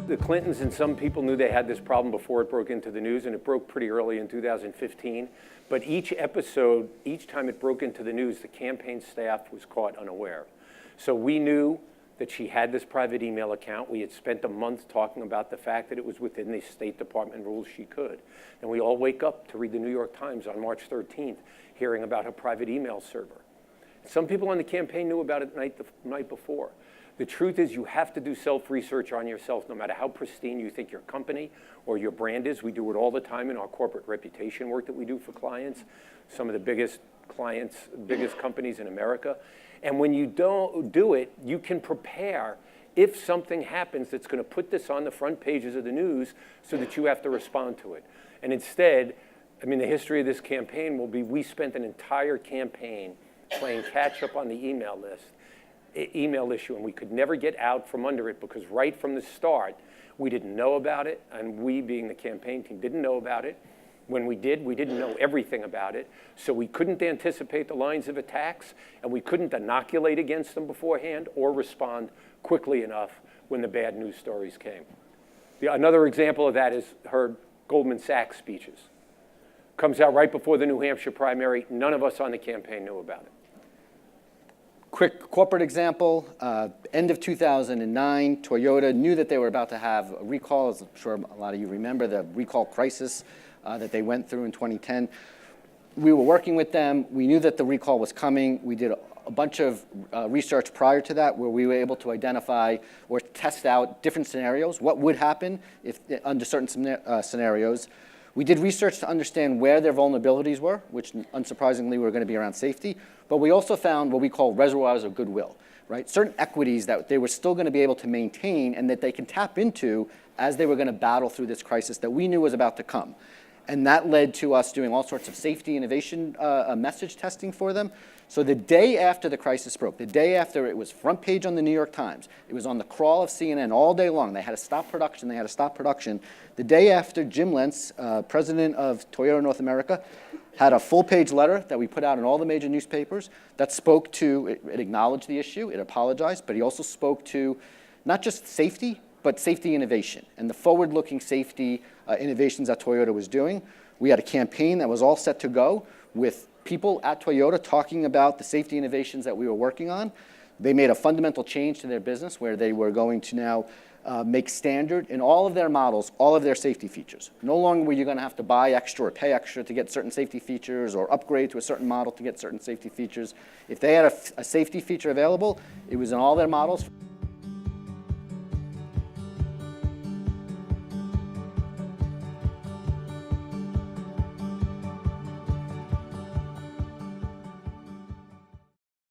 The Clintons and some people knew they had this problem before it broke into the news, and it broke pretty early in 2015. But each episode, each time it broke into the news, the campaign staff was caught unaware. So we knew that she had this private email account. We had spent a month talking about the fact that it was within the State Department rules she could. And we all wake up to read the New York Times on March 13th, hearing about her private email server. Some people on the campaign knew about it the night before. The truth is you have to do self-research on yourself, no matter how pristine you think your company or your brand is. We do it all the time in our corporate reputation work that we do for clients, some of the biggest clients, biggest companies in America. And when you don't do it, you can prepare if something happens that's going to put this on the front pages of the news so that you have to respond to it. And instead, I mean, the history of this campaign will be we spent an entire campaign playing catch up on the email issue, and we could never get out from under it because right from the start, we didn't know about it, and we, being the campaign team, didn't know about it. When we did, we didn't know everything about it, so we couldn't anticipate the lines of attacks, and we couldn't inoculate against them beforehand or respond quickly enough when the bad news stories came. Another example of that is her Goldman Sachs speeches. Comes out right before the New Hampshire primary. None of us on the campaign knew about it. Quick corporate example, end of 2009, Toyota knew that they were about to have a recall, as I'm sure a lot of you remember, the recall crisis that they went through in 2010. We were working with them. We knew that the recall was coming. We did a bunch of research prior to that where we were able to identify or test out different scenarios, what would happen if under certain scenarios. We did research to understand where their vulnerabilities were, which unsurprisingly were going to be around safety, but we also found what we call reservoirs of goodwill, right? Certain equities that they were still going to be able to maintain and that they can tap into as they were going to battle through this crisis that we knew was about to come. And that led to us doing all sorts of safety innovation message testing for them. So the day after the crisis broke, the day after it was front page on the New York Times, it was on the crawl of CNN all day long. They had to stop production. They had to stop production. The day after, Jim Lentz, president of Toyota North America, had a full-page letter that we put out in all the major newspapers that spoke to, it acknowledged the issue, it apologized, but he also spoke to not just safety, but safety innovation and the forward-looking safety innovations that Toyota was doing. We had a campaign that was all set to go with people at Toyota talking about the safety innovations that we were working on. They made a fundamental change to their business where they were going to now make standard in all of their models, all of their safety features. No longer were you going to have to buy extra or pay extra to get certain safety features or upgrade to a certain model to get certain safety features. If they had a safety feature available, it was in all their models.